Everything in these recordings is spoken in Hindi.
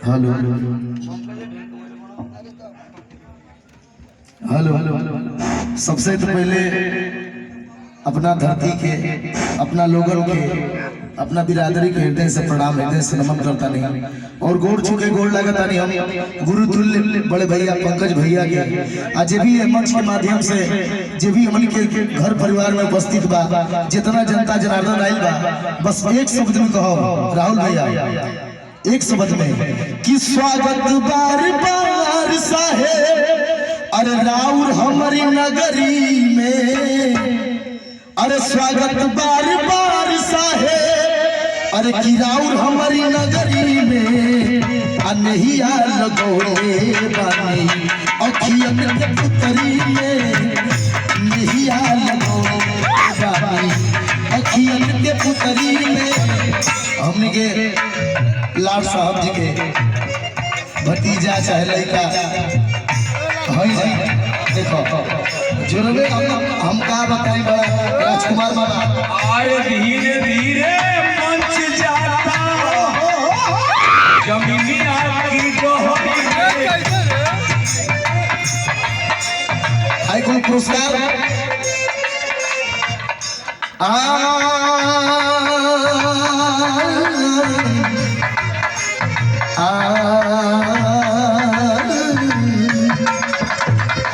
हेलो हेलो सबसे तो पहले अपना धरती के, अपना लोगन के, अपना बिरादरी के हृदय से प्रणाम, हृदय से नमन करता नहीं और गोड़ छुके गोड़ लगता नहीं। हम गुरु तुल्य बड़े भैया पंकज भैया के आज भी मंच के माध्यम से जे भी हमन के घर परिवार में उपस्थित बा, जितना जनता जनार्दन आयल बा, बस एक शब्द में कहो राहुल भैया, एक शब्द में कि स्वागत बार बार साहेब अरे राउर हमारी नगरी में, अरे स्वागत बार बार साहेब अरे कि राउर हमारी नगरी में अनहिया लगोले बानी अखियन के पुतरी में, नहिया लगोले बानी अखियन के पुतरी में। हमने के लाल साहब जी के भतीजा चाहे लड़का है, देखो जुर्मे हम का बताएं बड़ा राजकुमार बाबा आए धीरे धीरे मंच जाता जमीनिया की दोहरी आई को पुरस्कार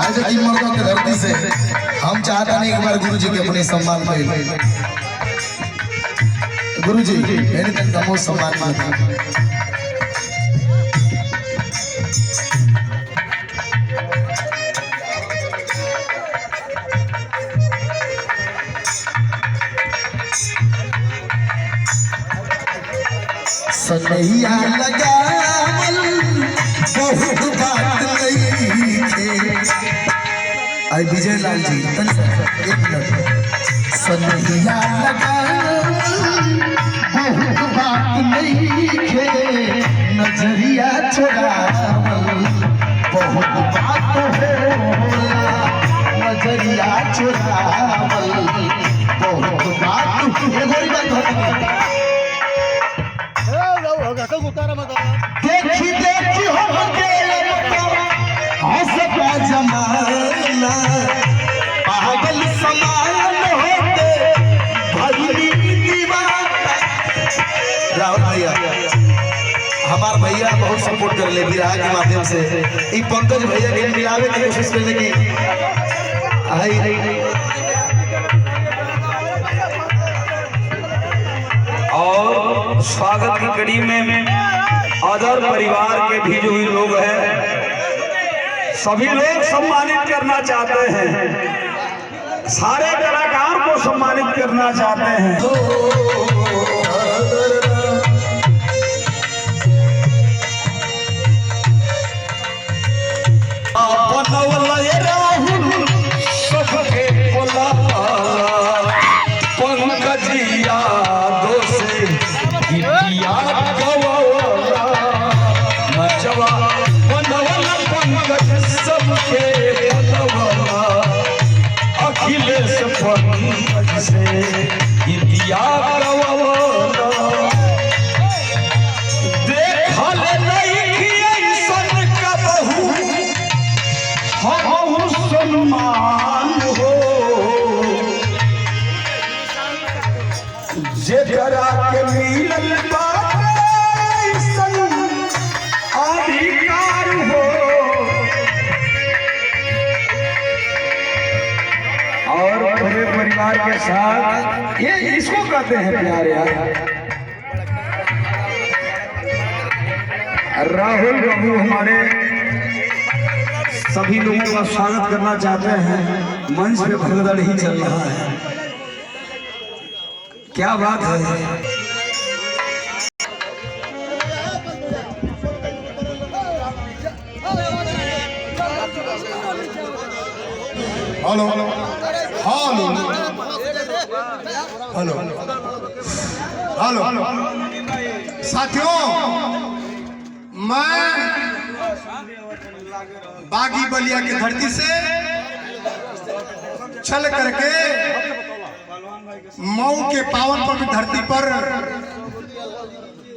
आज की मर्दों के धरती से हम चाहता नहीं एक बार गुरु जी के अपने सम्मान में, गुरु जी मेरे तक का सम्मान में सनैया लगावल बहुत बात नहीं थे। आई विजय लाल जी एक मिनट, सनैया लगावल बहुत बात नहीं थे, नजरिया चुरावल बहुत बात होला, नजरिया चुरावल बहुत बात है। देखी देखी हो हंसता जमाना पागल समान होते भइली दीवाना। राहुल भैया हमार भैया बहुत सपोर्ट कर ले बिरहा के माध्यम से, ई पंकज भैया के मिलावे की कोशिश कर ले कि और स्वागत की कड़ी में अदर परिवार के भी जो भी लोग हैं सभी लोग सम्मानित करना चाहते हैं, सारे कलाकार को सम्मानित करना चाहते हैं। पंकजिया मचवा बनवला पंकज सबके बनवला अखिलेश पंकज से इंडिया गवला देखल नहीं ऐसन का बहु हम सम्मान हो जेकरा के मिलल अधिकार हो। और पूरे परिवार के साथ ये इसको कहते हैं प्यार यार। राहुल बाबू हमारे सभी लोगों का स्वागत करना चाहते हैं। मंच पे भगदड़ ही चल रहा है, क्या बात है। हेलो हेलो हेलो हेलो साथियों, मैं बागी बलिया की धरती से चल करके मऊ के पावन पवित्र धरती पर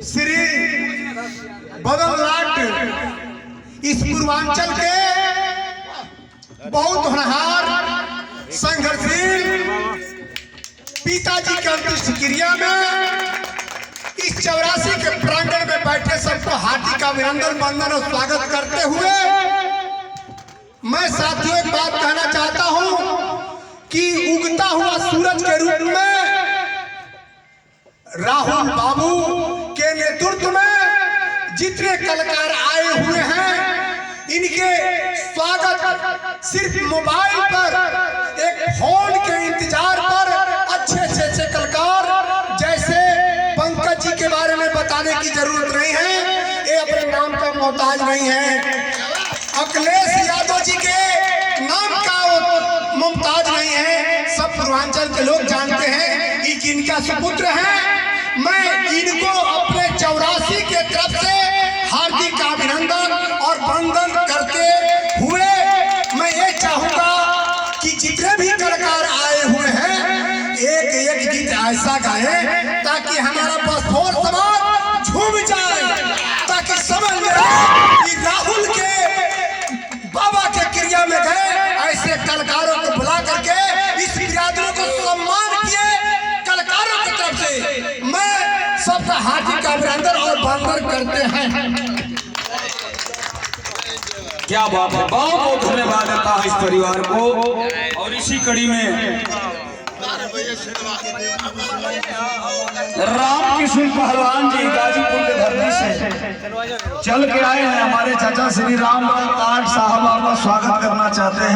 श्री बदन लाल इस पूर्वांचल के बहुत होनहार संघर्षशील पिताजी के अंत्येष्टि क्रिया में इस 84 के प्रांगण में बैठे सबको हार्दिक का अभिनंदन वंदन और स्वागत करते हुए मैं साथियों एक बात कहना चाहता हूं कि उगता हुआ सूरज के रूप में राहुल बाबू के नेतृत्व में जितने कलाकार आए हुए हैं इनके स्वागत सिर्फ मोबाइल पर एक फोन के इंतजार पर अच्छे कलाकार जैसे पंकज जी के बारे में बताने की जरूरत नहीं है, ये अपने नाम का मोहताज नहीं है। अखिलेश यादव जी के नाम का मुमताज नहीं है, सब पूर्वांचल के लोग जानते हैं कि जिनका सुपुत्र है। मैं इनको अपने 84 के तरफ से हार्दिक अभिनंदन और वंदन करते हुए मैं ये चाहूंगा कि जितने भी कलाकार आए हुए हैं एक गीत ऐसा गाए ताकि हमारा बसोर समाज झूम जाए, ताकि समझ में कि राहुल के बाबा के क्रिया में गए ऐसे कलाकारों को बुला करके इस बिरादरी को सम्मान किए। कलाकारों की तरफ से मैं सबका हार्दिक अभिनंदन और वंदन करते हैं। क्या बात है, बहुत बहुत धन्यवाद देता हूं इस परिवार को। और इसी कड़ी में रामकृष्ण पहलवान जी गाजीपुर के धरती से चल के आए हैं, हमारे चाचा श्री राम साहब आपका स्वागत करना चाहते हैं।